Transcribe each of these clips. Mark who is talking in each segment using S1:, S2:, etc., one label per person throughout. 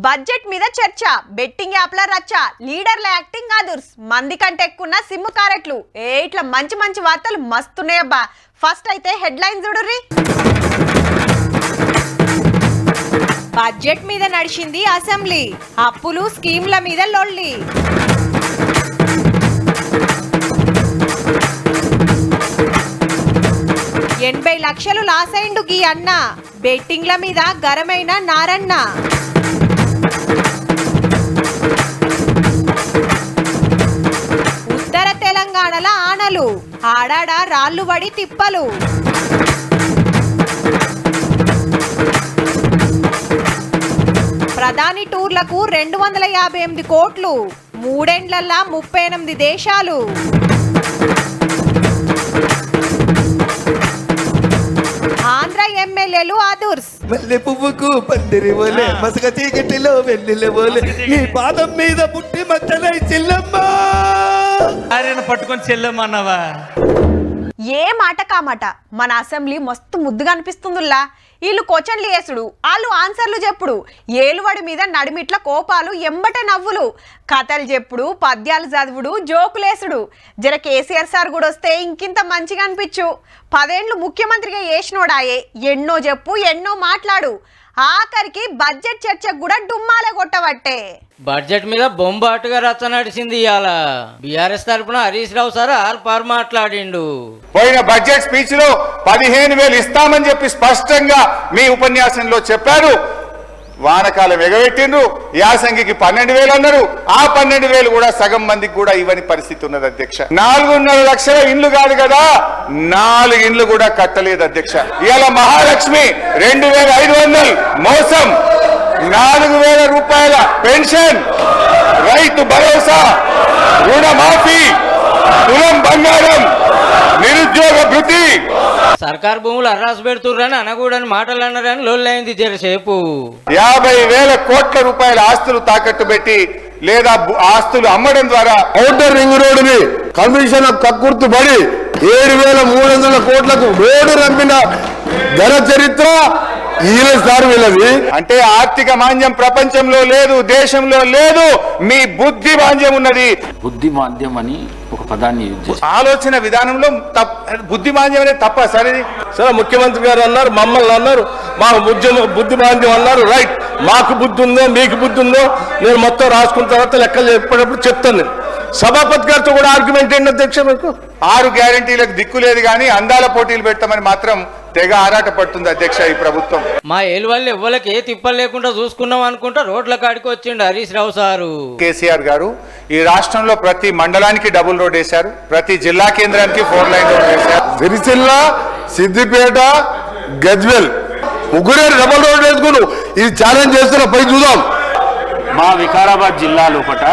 S1: Budget మీద చర్చ, betting యాప్ల రచ్చ, లీడర్ల యాక్టింగ్ అదర్స్, మంది కంటే ఎక్కువ సిమ్ కారెట్లు. ఇట్లా మంచి మంచి వార్తలు మస్తున్నాయబ్బా. ఫస్ట్ అయితే హెడ్లైన్ చూడుర్రి. బడ్జెట్ మీద నడిచింది అసెంబ్లీ, అప్పులు స్కీమ్ల మీద లొల్లి. $80 లక్షలు లాస్ అయిండు గీ అన్న, బెట్టింగ్ల మీద గరమైన నారన్న. ఉత్తర తెలంగాణల ఆనలు, ఆడాడ రాళ్లు వడి తిప్పలు. ప్రధాని టూర్లకు 258 కోట్లు, మూడేండ్లల్లా 38 దేశాలు. ఆంధ్ర ఎమ్మెల్యేలు అదుర్స్.
S2: మల్లె పువ్వుకు పందిరి ఓలే, మసక చీకటిలో వెన్నెల ఓలే, ఈ పాదం మీద పుట్టి మచ్చలై చెల్లమ్మ.
S3: ఆయన పట్టుకొని చెల్లమ్మన్నావా?
S1: ఏ మాట కామాట మన అసెంబ్లీ మస్తు ముద్దుగా అనిపిస్తుందిలా. వీళ్ళు క్వశ్చన్లు వేసుడు, వాళ్ళు ఆన్సర్లు చెప్పుడు, ఏలువడి మీద నడిమిట్ల కోపాలు, ఎంబట నవ్వులు, కథలు చెప్పుడు, పద్యాలు చదువుడు, జోకులేసుడు. జర కేసీఆర్ సార్ కూడా వస్తే ఇంకింత మంచిగా అనిపించు. 10 ఏళ్ళు ముఖ్యమంత్రిగా చేసినోడాయే, ఎన్నో చెప్పు ఎన్నో మాట్లాడు. ఆఖరికి బడ్జెట్ చర్చకు కూడా డుమ్మాలే కొట్టబట్టే.
S4: బడ్జెట్ మీద బొంబాటుగా రచ్చ నడిచింది. ఇవాళ బీఆర్ఎస్ తరఫున హరీష్ రావు సార్ ఆర్పార్ మాట్లాడిండు.
S5: పోయిన బడ్జెట్ స్పీచ్ లో 15,000 ఇస్తామని చెప్పి స్పష్టంగా మీ ఉపన్యాసంలో చెప్పారు. వానకాలం ఎగబెట్టిండ్రు, యాసంగికి 12,000 అన్నారు. ఆ 12,000 కూడా సగం మందికి కూడా ఇవ్వని పరిస్థితి ఉన్నది అధ్యక్ష. 4.5 లక్షల ఇండ్లు కాదు కదా, 4 ఇండ్లు కూడా కట్టలేదు అధ్యక్ష. ఇవాళ మహాలక్ష్మి 2,500 మోసం, 4,000 రూపాయల పెన్షన్, రైతు భరోసా, రుణమాఫీ, తులం బంగారం, నిరుద్యోగ భృతి.
S4: సర్కార్ భూములు అర్రాసు పెడుతుర్రని అనకూడని మాటలు అన్నారని లొల్లైంది జరసేపు.
S5: 50,000 కోట్ల రూపాయల ఆస్తులు తాకట్టు పెట్టి లేదా ఆస్తులు అమ్మడం ద్వారా
S2: ఔటర్ రింగ్ రోడ్డుని కమిషన్ కక్కుర్తు పడి 7,300 కోట్లకు రోడ్డు రంపిన ధర చరిత్ర వీళ్ళది.
S5: అంటే ఆర్థిక మాంద్యం ప్రపంచంలో లేదు, దేశంలో లేదు, మీ బుద్ధి మాంద్యం ఉన్నది.
S6: బుద్ధి మాంద్యం అని ఒక పదాన్ని
S5: ఆలోచన విధానంలో బుద్ధి మాంద్యం అనేది తప్ప సరే.
S2: సరే, ముఖ్యమంత్రి గారు అన్నారు, మమ్మల్ని అన్నారు, మాకు బుద్ధి మాంద్యం అన్నారు. రైట్, మాకు బుద్ధి ఉందో మీకు బుద్ధి ఉందో నేను మొత్తం రాసుకున్న తర్వాత లెక్కలు చెప్పేటప్పుడు చెప్తాను. సభాపతి గారితో కూడా ఆర్గ్యుమెంట్ ఏంటి అధ్యక్ష? మీకు 6 గ్యారంటీలకు దిక్కు లేదు కానీ అందాల పోటీలు పెట్టమని మాత్రం తెగ ఆరాట పడుతుంది అధ్యక్ష ఈ ప్రభుత్వం.
S4: మా ఏలు వల్ల ఎవ్వలకి ఏ తిప్పలు లేకుండా చూసుకున్నాం అనుకుంటా రోడ్ల కాడికి వచ్చిండు హరీష్ రావు సారు.
S5: కేసీఆర్ గారు ఈ రాష్ట్రంలో ప్రతి మండలానికి డబుల్ రోడ్ వేశారు, ప్రతి జిల్లా కేంద్రానికి 4 లైన్ రోడ్ వేశారు.
S2: సిరిసిల్ల, సిద్దిపేట, గజ్వెల్ ముగ్గురే డబుల్ రోడ్ వేసుకుని ఇది ఛాలెంజ్ చేస్తున్న పై చూద్దాం.
S6: మా వికారాబాద్ జిల్లా లోపల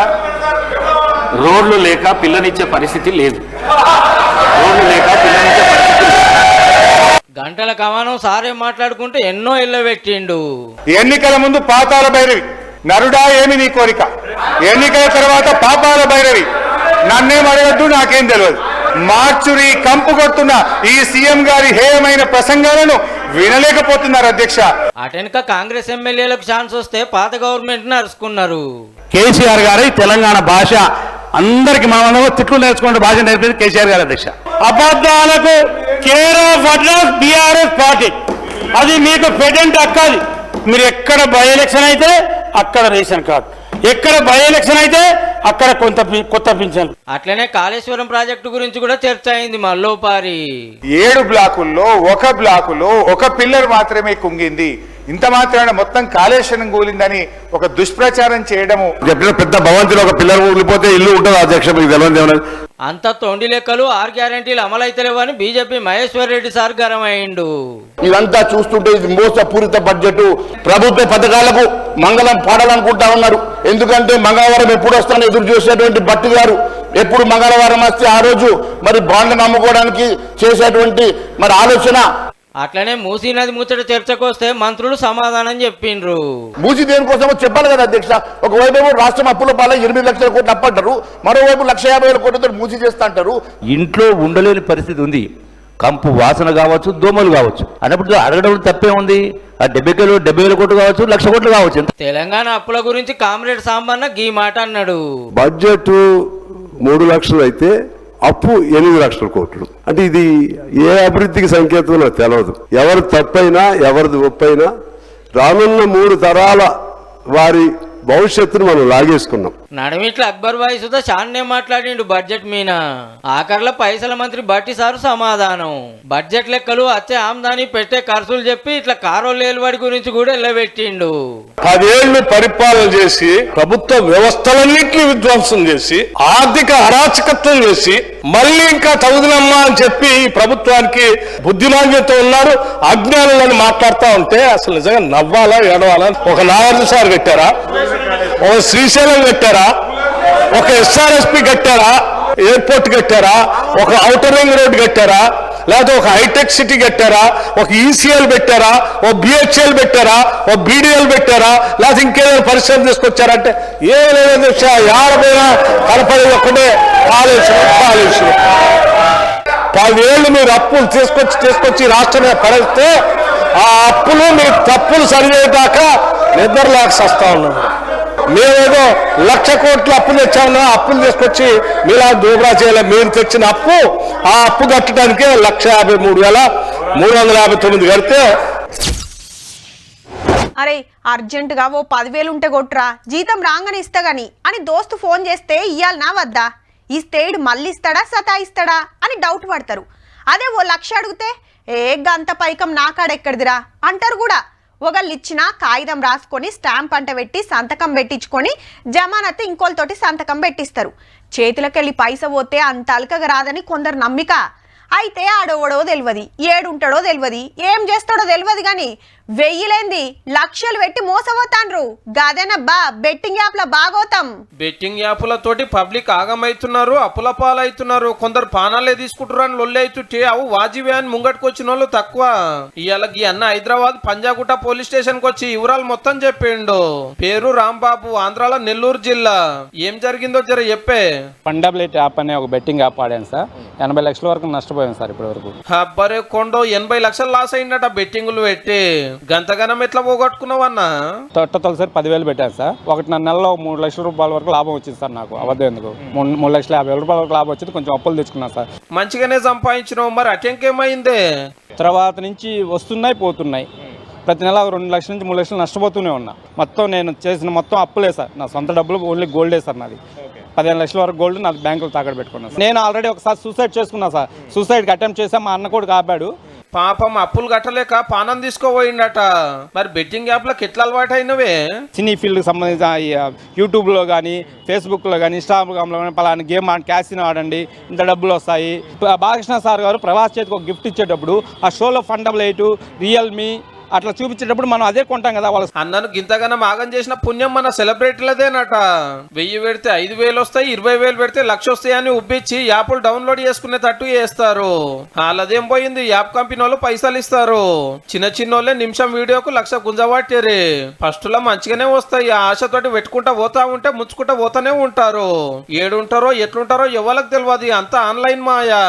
S6: రోడ్లు లేక పిల్లనిచ్చే పరిస్థితి లేదు. రోడ్లు లేక పిల్లనిచ్చే పరిస్థితి లేదు.
S4: గంటల కమానం సారే మాట్లాడుకుంటే ఎన్నో ఇళ్ళ పెట్టిండు.
S5: ఎన్నికల ముందు పాతాల భైరవి, నరుడా ఏమి నీ కోరిక, ఎన్నికల తర్వాత పాపాల భైరవి, నన్నేం అడగద్దు నాకేం తెలియదు. మార్చురి కంపు కొడుతున్న ఈ సీఎం గారి హేయమైన ప్రసంగాలను వినలేకపోతున్నారు అధ్యక్ష.
S4: అటెనక కాంగ్రెస్ ఎమ్మెల్యేలకు ఛాన్స్ వస్తే పాత గవర్నమెంట్ నడుచుకున్నారు.
S7: కేసీఆర్ గారి తెలంగాణ భాష అందరికి మనం తిట్లు నేర్చుకుంటే భాష నేర్పింది కేసీఆర్ గారు అధ్యక్ష. అబద్ధాలకు care of address BRS party, అది మీకు పేటెంట్ అక్కది. మీరు ఎక్కడ బై ఎలక్షన్ అయితే అక్కడ రేషన్ కార్డు, ఎక్కడ బై ఎలక్షన్ అయితే అక్కడ కొత్త పింఛన్లు.
S4: అట్లనే కాళేశ్వరం ప్రాజెక్టు గురించి కూడా చర్చ అయింది మల్లోపారి.
S5: 7 బ్లాకుల్లో 1 బ్లాకులో 1 పిల్లర్ మాత్రమే కుంగింది, ఇంత మాత్రాన మొత్తం కాళేశ్వరం కూలిందని ఒక దుష్ప్రచారం చేయడము.
S2: పెద్ద భవంతిలో ఒక పిల్లర్ ఊలిపోతే ఇల్లు ఉంటుంది అధ్యక్ష, మీకు తెలియదు.
S4: అంత తొండి లెక్కలు 6 గ్యారంటీలు అమలైతలేవని బీజేపీ మహేశ్వర్ రెడ్డి సార్ గరమైండు.
S2: ఇదంతా చూస్తుంటే ఇది మోసపూరిత బడ్జెట్. ప్రభుత్వ పథకాలకు మంగళం పాడాలనుకుంటా ఉన్నారు. ఎందుకంటే మంగళవారం ఎప్పుడు వస్తానో ఎదురు చూసేటువంటి భట్టి గారు ఎప్పుడు మంగళవారం వస్తే ఆ రోజు మరి బాండ్లను అమ్ముకోవడానికి చేసేటువంటి మరి ఆలోచన.
S4: అట్లనే మూసీ నది ముచ్చట చర్చకు వస్తే మంత్రులు సమాధానం చెప్పిండ్రు.
S2: మూసీ దేనికోసమో చెప్పాలి కదా అధ్యక్ష. ఒకవైపు రాష్ట్రం అప్పుల పాల 8 లక్షల కోట్లు అప్పంటారు, మరోవైపు 150,000 కోట్లతో మూసీ చేస్తా అంటారు.
S7: ఇంట్లో ఉండలేని పరిస్థితి ఉంది.
S8: కంపు వాసన కావచ్చు, దోమలు కావచ్చు. అన్నప్పుడు అడగడం తప్పే ఉంది. ఆ 70,000 కోట్లు కావచ్చు, 1,00,000 కోట్లు కావచ్చు.
S4: తెలంగాణ అప్పుల గురించి కామ్రేడ్ సాంబన్న గీ మాట అన్నాడు.
S9: బడ్జెట్ 3 లక్షలు అయితే అప్పు 8 లక్షల కోట్లు. అంటే ఇది ఏ అభివృద్ధికి సంకేతం నాకు తెలియదు. ఎవరు తప్పైనా ఎవరిది ఒప్పైనా రానున్న 3 తరాల వారి భవిష్యత్తును మనం లాగేసుకున్నాం.
S4: నడమిట్ల అక్బర్ బాయ్ సుధా చాన్నే మాట్లాడిండు బడ్జెట్ మీన. ఆఖర్ల పైసల మంత్రి బట్టి సారు సమాధానం. బడ్జెట్ లెక్కలు వచ్చే ఆమ్దాని పెట్టే ఖర్చులు చెప్పి ఇట్లా కారోలేలువాడి గురించి కూడా ఎల్లబెట్టిండు.
S2: 10 ఏళ్లు పరిపాలన చేసి ప్రభుత్వ వ్యవస్థలన్నింటినీ విధ్వంసం చేసి ఆర్థిక అరాచకత్వం చేసి మళ్ళీ ఇంకా చదువునమ్మా అని చెప్పి ఈ ప్రభుత్వానికి బుద్ధిమాంద్యంతో ఉన్నారు. అజ్ఞానులను మాట్లాడుతూ ఉంటే అసలు నిజంగా నవ్వాలా ఏడవాలా? ఒక నాగార్జున సార్ కట్టారా, ఒక శ్రీశైలం కట్టారా, ఒక SRSP కట్టారా, ఎయిర్పోర్ట్ కట్టారా, ఒక ఔటర్ రింగ్ రోడ్ కట్టారా, లేకపోతే ఒక హైటెక్ సిటీ కట్టారా, ఒక ECL పెట్టారా, ఒక BHL పెట్టారా, ఒక BDL పెట్టారా, లేకపోతే ఇంకేదైనా పరిశ్రమ తీసుకొచ్చారంటే ఏం లేదని యాడపోయినా కనపడేది ఒక్కటే కాళేశ్వరం. 10 ఏళ్ళు మీరు అప్పులు తీసుకొచ్చి రాష్ట్రం మీద పడేస్తే ఆ అప్పులు మీ తప్పులు సరిచేయదాకా నిద్రలేక వస్తా ఉన్నాడు. మేమేదో 1,00,000 కోట్లు అప్పులు తెచ్చామన్నా, అప్పులు తీసుకొచ్చి మీలా దూబరా చేయాలి. మీరు తెచ్చిన అప్పు, ఆ అప్పు కట్టడానికే 1,53,359 కడితే
S1: అరే అర్జెంటుగా ఓ 10,000 ఉంటే కొట్రా, జీతం రాగానే ఇస్తా గాని అని దోస్తు ఫోన్ చేస్తే ఇయ్యాలనా వద్దా? ఇస్తే ఈడు మళ్ళీ ఇస్తాడా సతాయిస్తాడా అని డౌట్ పడతారు. అదే ఓ 1,00,000 అడిగితే ఏ గంత పైకం నా కాడెక్కడిదిరా అంటారు కూడా. ఒకళ్ళు ఇచ్చిన కాగితం రాసుకొని స్టాంప్ అంట పెట్టి సంతకం పెట్టించుకొని జమానత్ ఇంకోళ్ళతోటి సంతకం పెట్టిస్తారు. చేతులకెళ్ళి పైస పోతే అంత అలకగా రాదని కొందరు నమ్మిక. అయితే ఆడోవడో తెలియదు, ఏడుంటాడో తెలియదు, ఏం చేస్తాడో తెలియదు కానీ 1000 లక్షలు పెట్టి మోసపోతాండ్రు. గాదేనబ్బా బెట్టింగ్ యాప్ల బాగోతాం.
S3: బెట్టింగ్ యాప్లతోటి పబ్లిక్ ఆగమైతున్నారు, అప్పుల పాలవుతున్నారు. కొందరు పానాలే తీసుకుంటారు అని లొల్లి అవుతుంటే అవు వాజివే అని ముంగట్టుకొచ్చిన వాళ్ళు తక్కువ. ఇవాళ ఈ అన్న హైదరాబాద్ పంజాగుట్ట పోలీస్ స్టేషన్ కి వచ్చి వివరాలు మొత్తం చెప్పిండు. పేరు రాంబాబు, ఆంధ్రాలో నెల్లూరు జిల్లా. ఏం జరిగిందో జర చెప్పే.
S10: పండబ్లెట్ యాప్ అనే ఒక బెట్టింగ్ యాప్ ఆడాను సార్. 80 లక్షల వరకు నష్టపోయాను సార్ ఇప్పటి వరకు.
S3: అబ్బరే కొండో 80 లక్షలు లాస్ అయిందట బెట్టింగులు పెట్టి. గంతగనం ఎట్లా పోగొట్టుకున్నావన్నా?
S10: తొలిసారి 10,000 పెట్టాను సార్. 1 నెలలో 3 లక్షల రూపాయల వరకు లాభం వచ్చింది సార్. నాకు అబద్ధం ఎందుకు, 3,50,000 రూపాయల వరకు లాభం వచ్చింది. కొంచెం అప్పులు తెచ్చుకున్నాను సార్.
S3: మంచిగానే సంపాదించినావు, మరి అటెంకేమైందే?
S10: తర్వాత నుంచి వస్తున్నాయి పోతున్నాయి. ప్రతి నెల 2 లక్షల నుంచి 3 లక్షలు నష్టపోతూనే ఉన్నా. మొత్తం నేను చేసిన మొత్తం అప్పులే సార్. నా సొంత డబ్బులు ఓన్లీ గోల్డే సార్. నాది 15 లక్షల వరకు గోల్డ్ నా బ్యాంకులో తాకట్టు పెట్టుకున్నాను. నేను ఆల్రెడీ ఒకసారి సూసైడ్ చేసుకున్నా సార్. సూసైడ్కి అటెంప్ట్ చేసా, మా అన్న కూడా కాపాడు.
S3: పాపం అప్పులు కట్టలేక పానం తీసుకోపోయిండట. మరి బెట్టింగ్ యాప్లకు ఎట్లా అలవాటు అయినవే?
S10: సినీ ఫీల్డ్కి సంబంధించిన యూట్యూబ్లో కానీ, ఫేస్బుక్లో కానీ, ఇన్స్టాగ్రామ్లో కానీ పలానా గేమ్ క్యాసినో ఆడండి ఇంత డబ్బులు వస్తాయి. బాలకృష్ణ సార్ గారు ప్రభాస్ చేతికి ఒక గిఫ్ట్ ఇచ్చేటప్పుడు ఆ షోలో ఫండబుల్ రియల్మీ అట్లా చూపించేటప్పుడు మనం అదే కొంటాం కదా. వాళ్ళ
S3: అన్నను గింతగానం ఆగం చేసిన పుణ్యం మన సెలబ్రిటీలదేనట. 1000 పెడితే 5,000 వస్తాయి, 20,000 పెడితే 1,00,000 వస్తాయి అని ఉబ్బిచ్చి యాప్లు డౌన్లోడ్ చేసుకునేటట్టు చేస్తారు. వాళ్ళదేం పోయింది, యాప్ కంపెనీ వాళ్ళు పైసలు ఇస్తారు. చిన్నోళ్ళే నిమిషం వీడియోకు 1,00,000 గుంజవాటేరే. ఫస్ట్ లో మంచిగానే వస్తాయి, ఆశతోటి పెట్టుకుంటా పోతా ఉంటే ముచ్చుకుంటా పోతానే ఉంటారు. ఏడుంటారో ఎట్లుంటారో ఎవరికి తెలియదు, అంతా ఆన్లైన్ మాయా.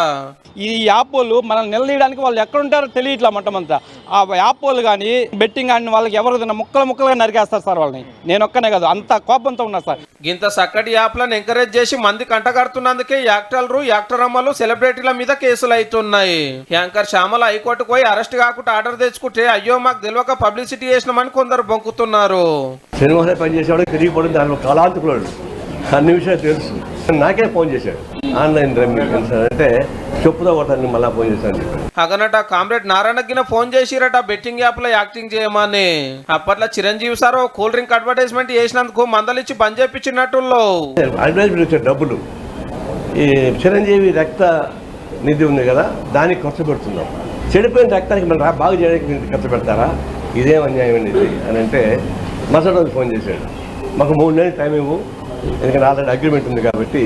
S10: ఈ యాప్ వాళ్ళు మనల్ని నిలదీయడానికి వాళ్ళు ఎక్కడుంటారో తెలియట్లా. మొట్టమంతా ఆ యాప్ వాళ్ళు కానీ బెట్టింగ్ ఆడిన వాళ్ళకి ఎవరు ముక్కలుగా నరికేస్తారు సార్ వాళ్ళని. నేను ఒక్కనే కాదు, అంత కోపంతో ఉన్నా సార్.
S3: ఇంత చక్కటి యాప్లను ఎంకరేజ్ చేసి మంది కంటగడుతున్నందుకే యాక్టర్లు, యాక్టర్ అమ్మలు, సెలబ్రిటీల మీద కేసులు అవుతున్నాయి. యాంకర్ శ్యామల హైకోర్టుకు పోయి అరెస్ట్ కాకుండా ఆర్డర్ తెచ్చుకుంటే అయ్యో మాకు తెలియక పబ్లిసిటీ చేసినామని కొందరు బొంకుతున్నారు.
S11: సినిమాలో పనిచేసేవాడు తిరిగిపోవడం దాని కాలాంతకుడు అన్ని విషయాలు తెలుసు. నాకే ఫోన్ చేశాడు ఆన్లైన్ అంటే చెప్పుదా కొట్టాలని మళ్ళీ ఫోన్ చేశాను.
S3: అగనట కామ్రేడ్ నారాయణగిన ఫోన్ చేసిరట బెట్టింగ్ యాప్ లో యాక్టింగ్ చేయమని. అప్పట్లో Chiranjeevi sir cool drink advertisement చేసినందుకు మందలిచ్చి బంద్ చేయించినట్టు
S11: అడ్వర్టైజ్మెంట్ వచ్చే డబ్బులు ఈ చిరంజీవి రక్త నిధి ఉంది కదా, దానికి ఖర్చు పెడుతున్నాం. చెడిపోయిన రక్తానికి మనం బాగు చేయడానికి ఖర్చు పెడతారా? ఇదేం అన్యాయం ఇది అని అంటే మరుసటి రోజు ఫోన్ చేశాడు, మాకు 3 నెలలు టైం ఇవ్వు, ఎందుకంటే ఆల్రెడీ అగ్రిమెంట్ ఉంది కాబట్టి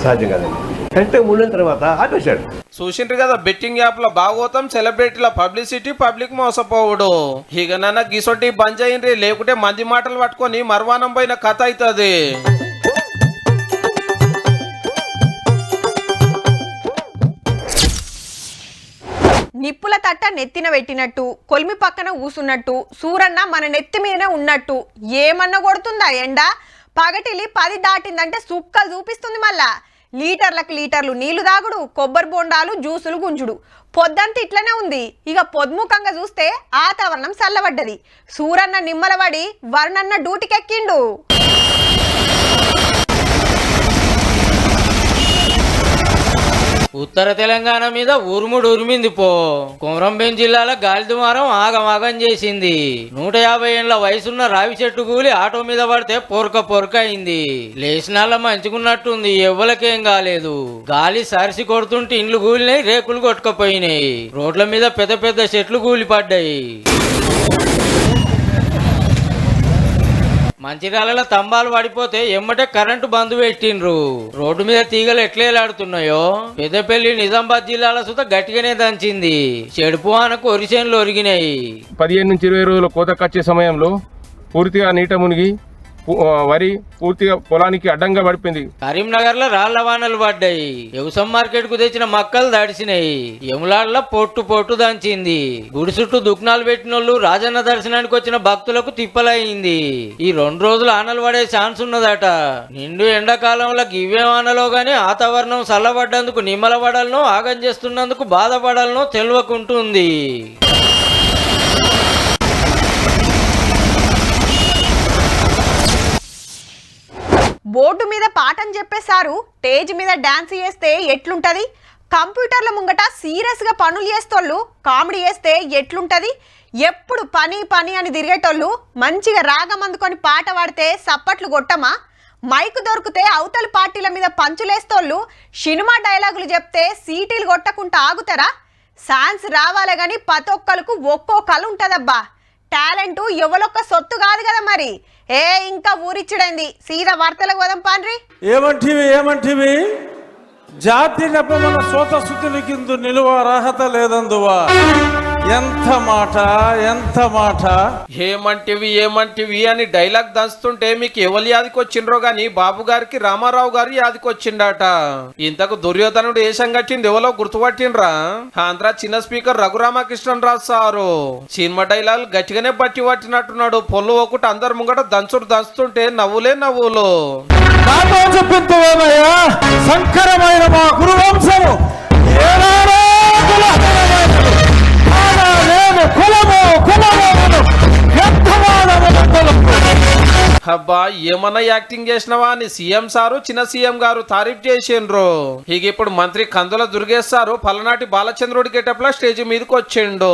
S11: సాధ్యం కాదండి. కరెక్ట్గా 3 నెలల తర్వాత ఆపేశాడు.
S3: చూసిండ్రు కదా బెట్టింగ్ యాప్ లో బాగోతాం, సెలబ్రిటీల పబ్లిసిటీ, పబ్లిక్ మోసపోవడు. ఇక నన్న గిసొంటి బంద్ అయ్యిండ్రి, లేకుంటే మంది మాటలు పట్టుకొని మర్వానం పోయిన కథ అవుతుంది.
S1: నిప్పుల తట్ట నెత్తిన పెట్టినట్టు కొలిమి పక్కన కూసున్నట్టు సూరన్న మన నెత్తి మీదనే ఉన్నట్టు ఏమన్నా కొడుతుందా ఎండ పగటిలి 10 దాటిందంటే సుక్కలు చూపిస్తుంది మళ్ళా లీటర్లకు లీటర్లు నీళ్లు తాగుడు కొబ్బరి బొండాలు జ్యూసులు గుంజుడు పొద్దంతా ఇట్లనే ఉంది ఇక పొద్దుముఖంగా చూస్తే వాతావరణం చల్లబడ్డది సూరన్న నిమ్మలబడి వరుణన్న డ్యూటీకెక్కిండు
S4: ఉత్తర తెలంగాణ మీద ఉరుముడు ఉరిమింది పో కొమరంభీం జిల్లాలో గాలి దుమారం ఆగమాగం చేసింది 150 ఏళ్ల వయసున్న రావి చెట్టు కూలి ఆటో మీద పడితే పొరక అయింది లేచినాళ్ళ మంచుకున్నట్టుంది ఎవ్వలకేం కాలేదు గాలి సరిసి కొడుతుంటే ఇండ్లు కూలినాయి రేకులు కొట్టుకుపోయినాయి రోడ్ల మీద పెద్ద పెద్ద చెట్లు కూలిపడ్డాయి మంచిర్యాలలో తంబాలు పడిపోతే ఎమ్మటే కరెంటు బంద్ పెట్టిండ్రు రోడ్డు మీద తీగలు ఎట్లేలాడుతున్నాయో పెద్దపల్లి నిజామాబాద్ జిల్లాల సుత గట్టిగానే దంచింది చెడుపు ఆనకు ఒరిసేన్లు ఒరిగినాయి
S12: 15 నుంచి 20 రోజుల కోతకొచ్చే సమయంలో పూర్తిగా నీట మునిగి వరి పూర్తిగా పొలానికి అడ్డంగా పడిపోయింది
S4: కరీంనగర్ లో రాళ్ల వానలు పడ్డాయి వ్యవసాయ మార్కెట్ కు తెచ్చిన మక్కలు దడిసినాయి యములాడ్ల పొట్టు దంచింది గుడి చుట్టూ దుఃఖాలు పెట్టినోళ్ళు రాజన్న దర్శనానికి వచ్చిన భక్తులకు తిప్పలయ్యింది ఈ 2 రోజులు ఆనలు పడే ఛాన్స్ ఉన్నదట నిండు ఎండాకాలంలో గివ్వే వానలో గాని వాతావరణం చల్లబడ్డందుకు నిమ్మల పడాలనో ఆగం చేస్తున్నందుకు బాధపడాలనో తెలియకుంటుంది
S1: బోర్డు మీద పాఠం చెప్పేశారు స్టేజ్ మీద డాన్స్ చేస్తే ఎట్లుంటది కంప్యూటర్ల ముంగట సీరియస్గా పనులు చేస్తోళ్ళు కామెడీ చేస్తే ఎట్లుంటది ఎప్పుడు పని అని తిరిగేటోళ్ళు మంచిగా రాగం అందుకొని పాట పాడితే సప్పట్లు కొట్టమా మైకు దొరికితే అవతల పార్టీల మీద పంచులేస్తోళ్ళు సినిమా డైలాగులు చెప్తే సీటీలు కొట్టకుండా ఆగుతారా ఛాన్స్ రావాలి కానీ ప్రతి ఒక్కరికి ఒక్కో కళ ఉంటుందబ్బా టాలెంట్ ఎవరొక్క సొత్తు కాదు కదా మరి ఇంకా ఊరిచ్చడైంది సీదా వార్తలకు వదం పాండ్రి
S13: ఏమంటివి జాతి నెపమన సోత శుద్ధుని కింద నిలువ అర్హత లేదందువా ఎంత మాట
S3: ఏమంటివి అని డైలాగ్ దంచుతుంటే మీకు ఎవరు యాదికొచ్చిండ్రో గాని బాబు గారికి రామారావు గారు యాదికొచ్చిండట ఇంతకు దుర్యోధనుడు ఏ సంగతింది ఎవరో గుర్తుపట్టిండ్రా ఆంధ్ర చిన్న speaker Raghuramakrishnaraju sir cinema dialogue గట్టిగానే బట్టి పట్టినట్టున్నాడు పొల్లు ఒకటి అందరు ముంగట దంచుతుంటే నవ్వులే నవ్వులు
S13: నాతో చెప్పిందేమయ్యా సంకరమైన మా గురువంశము
S3: అబ్బా ఏమన్నా యాక్టింగ్ చేసినవా అని సీఎం సారు చిన్న సీఎం గారు తారీఫ్ చేసిండ్రు ఇక ఇప్పుడు మంత్రి కందుల దుర్గేశారు పలనాటి బాలచంద్రుడి గెటప్లా స్టేజ్ మీదకి వచ్చిండు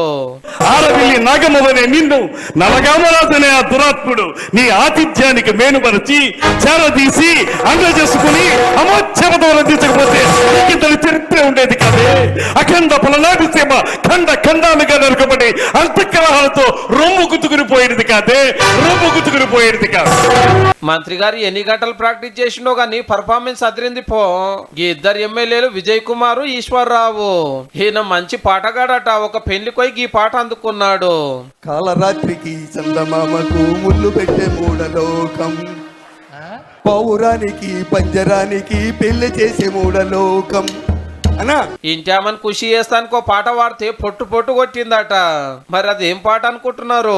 S7: ఆరవిల్లి నాగమ్మవనే నిన్ను నలగామరాజనే ఆ దురాత్ముడు నీ ఆతిథ్యానికి మేనుపరిచి చేరదీసి అంగ చేసుకుని అమోచ్చమతో రందించకపోతే ఇంతటి చరిత్ర ఉండేది కాదే అఖండ పలనాటి సీమ ఖండాలుగా నరుకబడి అంతఃకలహాలతో రొమ్ము గుతుకుని పోయేది కాదే కాదు
S3: మంత్రి గారు ఎన్ని గంటలు ప్రాక్టీస్ చేసిండో గానీ పర్ఫార్మెన్స్ అదిరింది పో ఈ ఇద్దరు ఎమ్మెల్యేలు విజయ్ కుమారు ఈశ్వర్రావు ఈయన మంచి పాటగాడట ఒక పెళ్లికోయి ఈ పాట అందుకున్నాడు
S14: కాలరాత్రికి చందమామకు ముళ్ళు పెట్టే మూడలోకం పౌరానికి పంజరానికి పెళ్లి చేసే మూడలోకం అన్నా
S3: ఇంటామని ఖుషి చేస్తానికో పాట పాడితే పొట్టు కొట్టిందట మరి అది ఏం పాట అనుకుంటున్నారు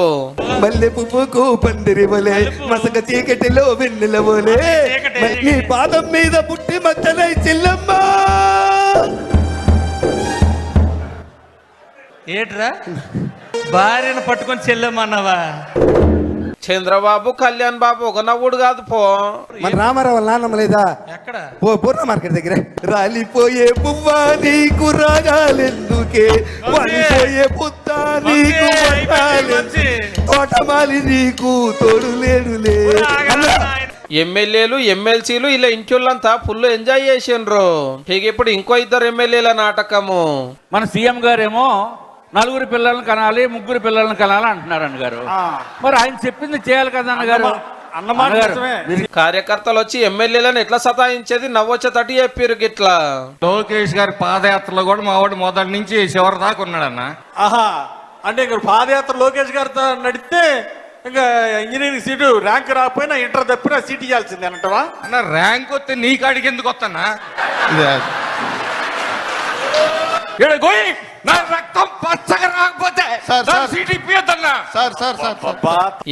S14: మల్లె పువ్వుకు పందిరివలే మసక చీకటిలో వెన్నెలవలే నీ పాదం మీద పుట్టి మచ్చలై చెల్లమ్మ
S13: ఏట్రా భార్యను పట్టుకొని చెల్లెమ్మన్నావా
S3: చంద్రబాబు కళ్యాణ్ బాబు ఒక నవ్వుడు కాదు పో
S14: మన రామారావు నాన్నమ్మ లేదా
S13: ఎక్కడ
S14: పూర్ణ మార్కెట్ దగ్గర రాలిపోయే పువ్వా నీకు రాగాలెందుకే వాలిపోయే పుత్త నీకు తోటమాలి నీకు తోడు లేడులే
S3: ఎమ్మెల్యేలు ఎమ్మెల్సీలు ఇలా ఇంటిళ్ళంతా ఫుల్ ఎంజాయ్ చేసిండ్రు ఇక ఇప్పుడు ఇంకో ఇద్దరు ఎమ్మెల్యేల నాటకము
S6: మన సీఎం గారేమో 4 పిల్లలను కనాలి 3 పిల్లలను కనాలి అంటున్నారు అన్నగారు మరి ఆయన చెప్పింది చేయాలి కదా అన్నగారు
S3: కార్యకర్తలు వచ్చి ఎమ్మెల్యేలను ఎట్లా సతాయించేది నవ్వొచ్చేటట్టు చెప్పారు గిట్లా
S13: లోకేష్ గారి పాదయాత్రలో కూడా మా వాడు మొదటి నుంచి చివరి దాకా ఉన్నాడన్న అంటే ఇక్కడ పాదయాత్ర లోకేష్ గారితో నడిస్తే ఇంకా ఇంజనీరింగ్ సీటు ర్యాంక్ రాకపోయినా ఇంటర్ తప్పినా సీట్ ఇవ్వాల్సిందే అంటవా అన్న ర్యాంక్ వస్తే నీ కాడికి ఎందుకు వస్తానా నా రక్తం పచ్చగా రాకపోతే సీట్ ఇప్పియద్దన్నా.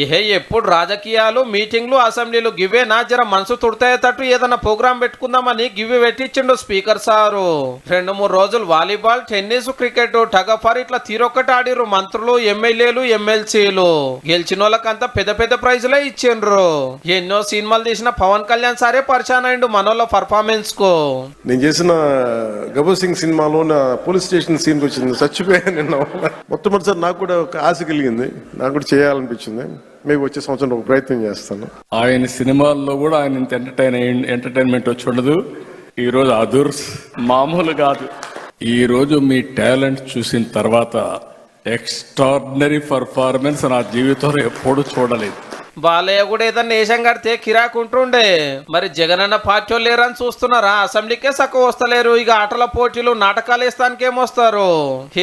S3: ఏ ఎప్పుడు రాజకీయాలు మీటింగ్లు అసెంబ్లీలు గివే నా జర మనసు తుడతాయేటట్టు ఏదన్నా ప్రోగ్రాం పెట్టుకుందామని గివి పెట్టించిండు స్పీకర్ సారు. 2-3 రోజులు వాలీబాల్, టెన్నిస్, క్రికెట్, టగఫర్ ఇట్లా తీరొక్కటి ఆడిరు మంత్రులు, ఎమ్మెల్యేలు, ఎమ్మెల్సీలు. గెలిచిన వాళ్ళకంతా పెద్ద పెద్ద ప్రైజులే ఇచ్చిండ్రు. ఎన్నో సినిమాలు తీసిన పవన్ కళ్యాణ్ సారే పరిచయం అయిండు మనోళ్ళ పర్ఫార్మెన్స్ కు.
S2: నేను చేసిన గబర్ సింగ్ సినిమాలో నా పోలీస్ స్టేషన్ సీన్ వచ్చింది, చచ్చిపోయాను నిన్న. మొట్టమొదటిసారి నాకు కూడా ఒక ఆశ కలిగింది, నాకు కూడా చేయాలనిపించింది. మీకు వచ్చే సంవత్సరం ఒక ప్రయత్నం చేస్తాను.
S15: ఆయన సినిమాల్లో కూడా ఆయన ఇంత ఎంటర్టైన్మెంట్ వచ్చి ఉండదు. ఈరోజు అదుర్స్ మామూలు కాదు. ఈరోజు మీ టాలెంట్ చూసిన తర్వాత ఎక్స్ట్రాడినరీ పర్ఫార్మెన్స్ నా జీవితంలో ఎప్పుడూ చూడలేదు.
S3: బాలయ్య కూడా ఏదన్నా వేషం కడితే కిరాకుంటుండే. మరి జగనన్న పార్టీ లేరని చూస్తున్నారా? అసెంబ్లీకే సక్క వస్తలేరు, ఇక ఆటల పోటీలు నాటకాలు వేస్తానికేమొస్తారు?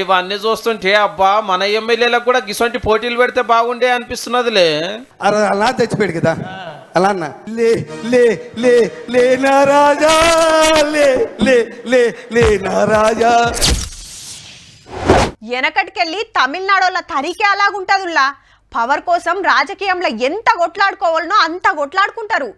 S3: ఇవన్నీ చూస్తుంటే అబ్బా మన ఎమ్మెల్యేలకు కూడా గిసొంటి పోటీలు పెడితే బాగుండే అనిపిస్తున్నదిలే.
S14: అలా తెచ్చిపోయాడు కదా అలా అన్న. లే లే లే లే నా రాజా, లే లే లే లే నా రాజా.
S1: వెనకటికెళ్ళి తమిళనాడోళ్ళ తరికే అలాగుంటదుల్లా. పవర్ కోసం రాజకీయంలో ఎంత కొట్లాడుకోవాలనో అంత కొట్లాడుకుంటారు.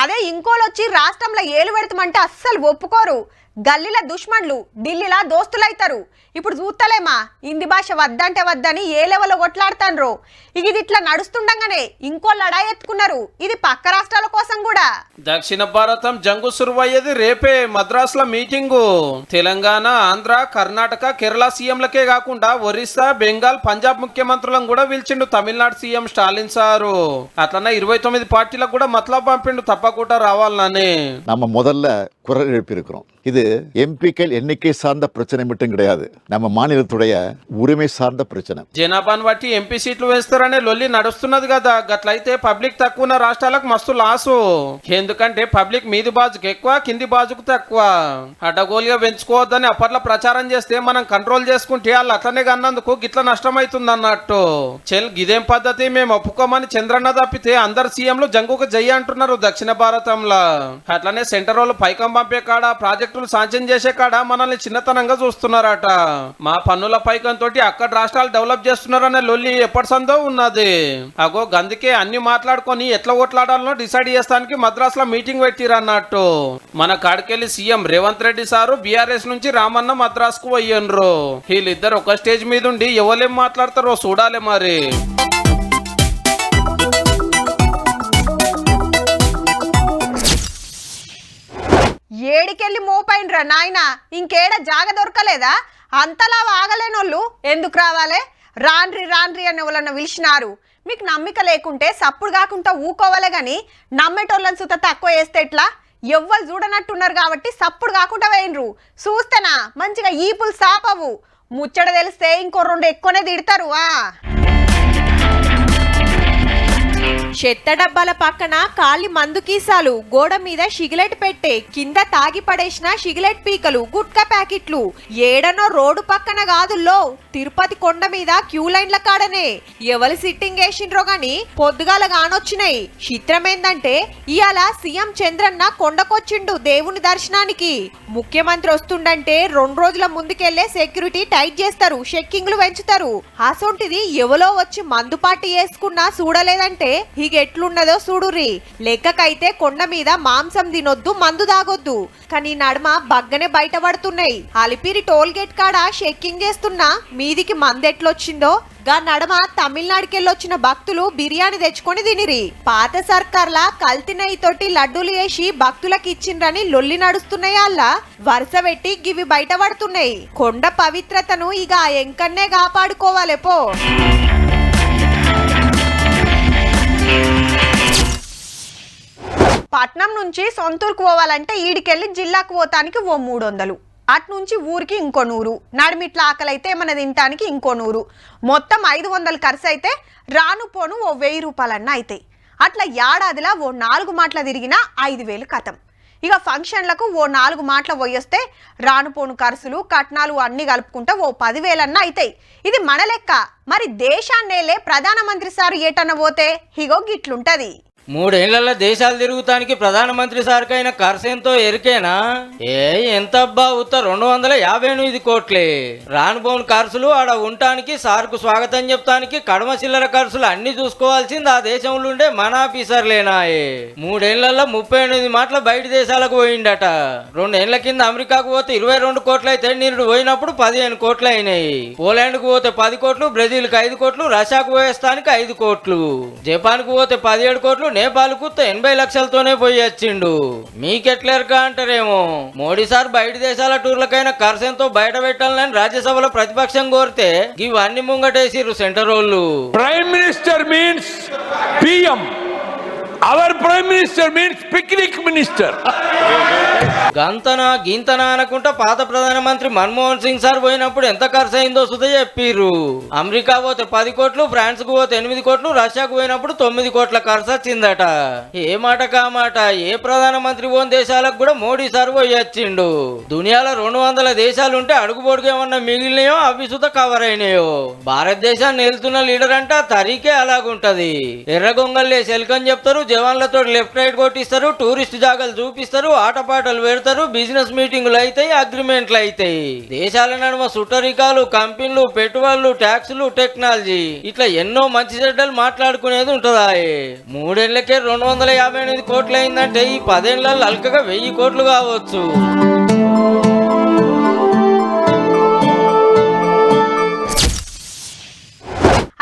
S1: అదే ఇంకోలొచ్చి రాష్ట్రంలో ఏలు పెడతామంటే అస్సలు ఒప్పుకోరు. గల్లీల దుష్మన్లు, ఢిల్లీలా దోస్తులైతారు. ఇప్పుడు చూస్తలేమా హిందీ భాష వద్దంటే వద్దని ఏ లెవెల్లో కొట్లాడుతాన్రో. ఇది ఇట్లా నడుస్తుండగానే ఇంకో లడాయి ఎత్తుకున్నారు. ఇది పక్క రాష్ట్రాల కోసం కూడా.
S3: దక్షిణ భారతం జంగు సురువయ్యేది రేపే మద్రాసులో మీటింగు. తెలంగాణ, ఆంధ్ర, కర్ణాటక, కేరళ సీఎంలకే కాకుండా ఒరిస్సా, బెంగాల్, పంజాబ్ ముఖ్యమంత్రులను కూడా పిలిచిండు తమిళనాడు సీఎం స్టాలిన్ సారు. అట్లనే 29 పార్టీలకు కూడా మతలబ్ పంపిండు తప్పకుండా రావాలని.
S16: நம்ம முதல்ல குரல் எழுப்பியிருக்கிறோம். இது எம்பிக்கள் எண்ணிக்கை சார்ந்த பிரச்சனை மட்டும் கிடையாது, நம்ம மாநிலத்துடைய உரிமை சார்ந்த பிரச்சனை.
S3: జనాభాను బట్టి ఎంపీ సీట్లు వేస్తారనే లొల్లి నడుస్తున్నది కదా. గట్లయితే పబ్లిక్ తక్కువ ఉన్న రాష్ట్రాలకు మస్తు లాసు. ఎందుకంటే పబ్లిక్ మీది బాజుకు ఎక్కువ, కింది బాజుకు తక్కువ. అడ్డగోలుగా పెంచుకోవద్దని అప్పట్లో ప్రచారం చేస్తే మనం కంట్రోల్ చేసుకుంటే వాళ్ళు అట్లనే కన్నందుకు గిట్ల నష్టమైతుంది అన్నట్టు. చెల్ గిదేం పద్ధతి, మేము ఒప్పుకోమని చంద్రన్న తప్పితే అందరు సీఎంలు జంగుకు జై అంటున్నారు దక్షిణ భారతంలో. అట్లనే సెంటర్ వాళ్ళు పైకం పంపే కాడ, ప్రాజెక్టులు శాంక్షన్ చేసే కాడ మనల్ని చిన్నతనంగా చూస్తున్నారట. మా పన్నుల పైకంతో అక్కడ రాష్ట్రాలు డెవలప్ చేస్తున్నారనే లొల్లి ఎప్పటి సందో ఉన్నది. అగో గందుకే అన్ని మాట్లాడుకొని ఎట్లా ఓట్లాడాలనో డిసైడ్ చేస్తానికి మద్రాసులో మీటింగ్ పెట్టిరన్నట్టు. మన కాడికెళ్ళి సీఎం రేవంత్ రెడ్డి సారు బీఆర్ఎస్ నుంచి రామన్న మద్రాసుకు పోయిండ్రు. వీళ్ళిద్దరు ఒక స్టేజ్ మీద ఉండి ఎవరేం మాట్లాడతారో చూడాలి మరి.
S1: ఏడికెళ్ళి మోపైండ్రా నాయన, ఇంకేడ జాగ దొరకలేదా? అంతలా ఆగలేనోళ్ళు ఎందుకు రావాలే? రాన్రి రాన్రి అని ఎవరన్నా పిలిచినారు. మీకు నమ్మిక లేకుంటే సప్పుడు కాకుండా ఊకోవాలే గాని నమ్మేటోళ్ళని సుత తక్కువ వేస్తే ఎట్లా? ఎవ్వరు చూడనట్టున్నారు కాబట్టి సప్పుడు కాకుండా వేయండ్రు. చూస్తేనా మంచిగా ఈపులు సాపవు. ముచ్చట తెలిస్తే ఇంకో 2 ఎక్కువనే తిడతారు. చెత్త డబ్బాల పక్కన ఖాళీ మందు కీసాలు, గోడ మీద సిగరెట్ పెట్టే, కింద తాగి పడేసిన సిగరెట్ పీకలు, గుట్కా ప్యాకెట్లు. ఏడనో రోడ్డు పక్కన కాదుల్లో, తిరుపతి కొండ మీద క్యూ లైన్ల కాడనే. ఎవరు సిట్టింగ్ వేసిండ్రో గాని పొద్దుగాల గానొచ్చినాయి. చిత్రమేందంటే ఇవాళ సీఎం చంద్రన్న కొండకొచ్చిండు దేవుని దర్శనానికి. ముఖ్యమంత్రి వస్తుండంటే 2 రోజుల ముందుకెళ్లే సెక్యూరిటీ టైట్ చేస్తారు, చెక్కింగ్లు పెంచుతారు. అసొంటిది ఎవలో వచ్చి మందు పార్టీ వేసుకున్నా చూడలేదంటే ఇక ఎట్లున్నదో చూడుర్రి. లెక్కకైతే కొండ మీద మాంసం తినొద్దు, మందు తాగొద్దు. కానీ నడుమ బగ్గనే బయటపడుతున్నాయి. అలిపిరి టోల్ గేట్ కాడ చెక్కింగ్ చేస్తున్నా మీదికి మందు ఎట్లొచ్చిందో గా నడమ తమిళనాడుకెళ్ళొచ్చిన భక్తులు బిర్యానీ తెచ్చుకొని తినిరి. పాత సర్కార్లా కల్తీ నెయ్యి తోటి లడ్డూలు వేసి భక్తులకు ఇచ్చిండ్రని లొల్లి నడుస్తున్నాయల్లా వరుస పెట్టి గివి బయటపడుతున్నాయి. కొండ పవిత్రతను ఇక ఎంకన్నే కాపాడుకోవాలే పో. పట్నం నుంచి సొంతూరుకు పోవాలంటే ఈడికెళ్ళి జిల్లాకు పోతానికి ఓ 300, అటు నుంచి ఊరికి ఇంకో 100, నడిమిట్ల ఆకలైతే ఏమైనా తినటానికి ఇంకో 100, మొత్తం 500 ఖర్చు అయితే రాను పోను ఓ 1000 రూపాయలన్నా అవుతాయి. అట్లా ఏడాదిలా ఓ 4 మాటల తిరిగినా 5000 కథం. ఇక ఫంక్షన్లకు ఓ 4 మాటల పోయొస్తే రాను పోను ఖర్చులు, కట్నాలు అన్ని కలుపుకుంటే ఓ 10,000 అన్నా అవుతాయి. ఇది మన లెక్క. మరి దేశాన్నేలే ప్రధానమంత్రి సారు ఏటన్న పోతే ఇగో గిట్లుంటది.
S4: 3 ఏళ్ల దేశాలు తిరుగుతానికి ప్రధానమంత్రి సార్కైన ఖర్చెంతో ఎరికేనా? ఎంతబ్బా ఉత్త 258 కోట్లే. రానుబోన్ ఖర్చులు ఆడ ఉండటానికి సార్కు స్వాగతం చెప్తానికి కడమ చిల్లర ఖర్చులు అన్ని చూసుకోవాల్సింది ఆ దేశంలో ఉండే మన ఆఫీసర్లేనాయే. 3 ఏళ్లలో 38 మాటల బయట దేశాలకు పోయిండట. 2 ఏళ్ల కింద అమెరికాకు పోతే 22 కోట్లు అయితే నిరుడు పోయినప్పుడు 15 కోట్లు అయినాయి. పోలాండ్ కు పోతే 10 కోట్లు, బ్రెజిల్ కు 5 కోట్లు, రష్యాకు పోయేస్తానికి 5 కోట్లు, జపాన్ కు పోతే 17 కోట్లు, నేపాల్ కు 80 లక్షలతోనే పోయి వచ్చిండు. మీకెట్లేరుకా అంటారేమో. మోడీ సార్ బయట దేశాల టూర్లకైనా ఖర్చెంతో బయట పెట్టాలని రాజ్యసభలో ప్రతిపక్షం కోరితే ఇవన్నీ ముంగటేసిర్రు సెంటర్ వాళ్ళు.
S17: Prime minister means PM. Our prime minister means picnic minister.
S4: గంతనా గింతనా అనుకుంటా పాత ప్రధానమంత్రి మన్మోహన్ సింగ్ సార్ పోయినప్పుడు ఎంత ఖర్చు అయిందో సుధ చెప్పిర్రు. అమెరికా పోతే 10 కోట్లు, ఫ్రాన్స్ కు పోతే 8 కోట్లు, రష్యాకు పోయినప్పుడు 9 కోట్ల ఖర్చు వచ్చిందట. ఏ మాట కామాట ఏ ప్రధానమంత్రి పోని దేశాలకు కూడా మోడీ సార్ పోయి వచ్చిండు. దునియాలో 200 దేశాలుంటే అడుగుబొడుగు ఏమన్నా మిగిలినాయో అవి సుధ కవర్ అయినాయో. భారతదేశాన్ని వెళ్తున్న లీడర్ అంటే ఆ తరీకే అలాగుంటది. ఎర్రగొంగల్లే సెల్కని చెప్తారు, జవాన్లతో లెఫ్ట్ రైట్ కొట్టిస్తారు, టూరిస్ట్ జాగాలు చూపిస్తారు, ఆటపాటలు పెడతారు, బిజినెస్ మీటింగులు అవుతాయి, అగ్రిమెంట్లు అవుతాయి. దేశాల నడుమ సుట్టరికాలు, కంపెనీలు, పెట్టుబడులు, ట్యాక్సులు, టెక్నాలజీ ఇట్లా ఎన్నో మంచి చెడ్డలు మాట్లాడుకునేది ఉంటుందా. 3 ఏళ్లకే 258 కోట్లు అయిందంటే ఈ 10 ఏళ్లలో అల్కగా 1000 కోట్లు కావచ్చు.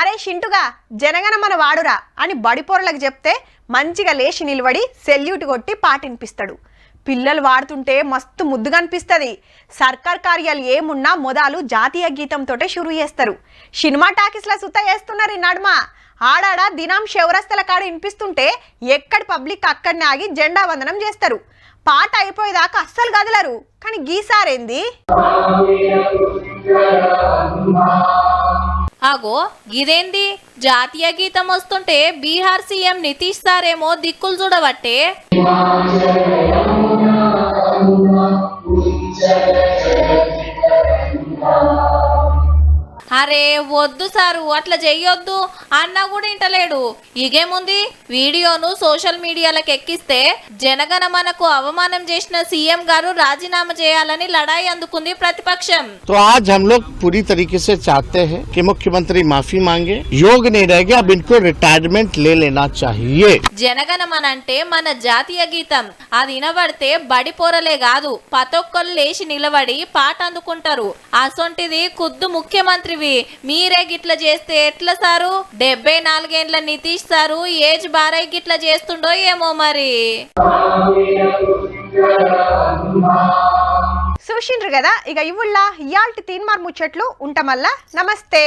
S1: అరే షింటుగా జనగణ మన వాడురా అని బడిపోరలకు చెప్తే మంచిగా లేచి నిలబడి సెల్యూట్ కొట్టి పాటినిపిస్తాడు. పిల్లలు వాడుతుంటే మస్తు ముద్దుగా అనిపిస్తుంది. సర్కార్ కార్యాలు ఏమున్నా మొదలు జాతీయ గీతంతో షురు చేస్తారు. సినిమా టాకీస్ల సుత వేస్తున్నారు. ఈ నడుమ ఆడాడ దినం శౌరస్తల కాడ వినిపిస్తుంటే ఎక్కడి పబ్లిక్ అక్కడనే ఆగి జెండా వందనం చేస్తారు. పాట అయిపోయేదాకా అస్సలు కదలరు. కానీ గీసారేంది?
S18: అగో గిదేంది జాతీయ గీతం వస్తుంటే బీహార్ సీఎం నితీష్ సారేమో దిక్కులు చూడబట్టే. అరే వద్దు సారు అట్లా చెయ్యొద్దు అన్నా కూడా ఇంటలేడు. ఇగేముంది వీడియోను సోషల్ మీడియాలకు ఎక్కిస్తే జనగణమనకు అవమానం చేసిన సీఎం గారు రాజీనామా చేయాలని లడాయి అందుకుంది ప్రతిపక్షం.
S19: तो आज हम लोग पूरी तरीके से चाहते हैं कि मुख्यमंत्री माफी मांगे. योग नहीं रहेगा, अब इनको रिटायरमेंट ले लेना चाहिए.
S18: జనగణమన అంటే మన జాతీయ గీతం. అది వినబడితే బడి పోరలే కాదు పతొక్కలు లేచి నిలబడి పాట అందుకుంటారు. అసొంటిది ఖుద్దు ముఖ్యమంత్రి మీరే గిట్ల చేస్తే ఎట్లా సారు? 74 ఏళ్ల నితీష్ సారు ఏజ్ బారై గిట్ల చేస్తుండో ఏమో మరి.
S1: చూసిండ్రు కదా ఇక ఇవుల్లా ఇయాల్టి తీన్మార్ ముచ్చట్లు ఉంటామల్లా. నమస్తే.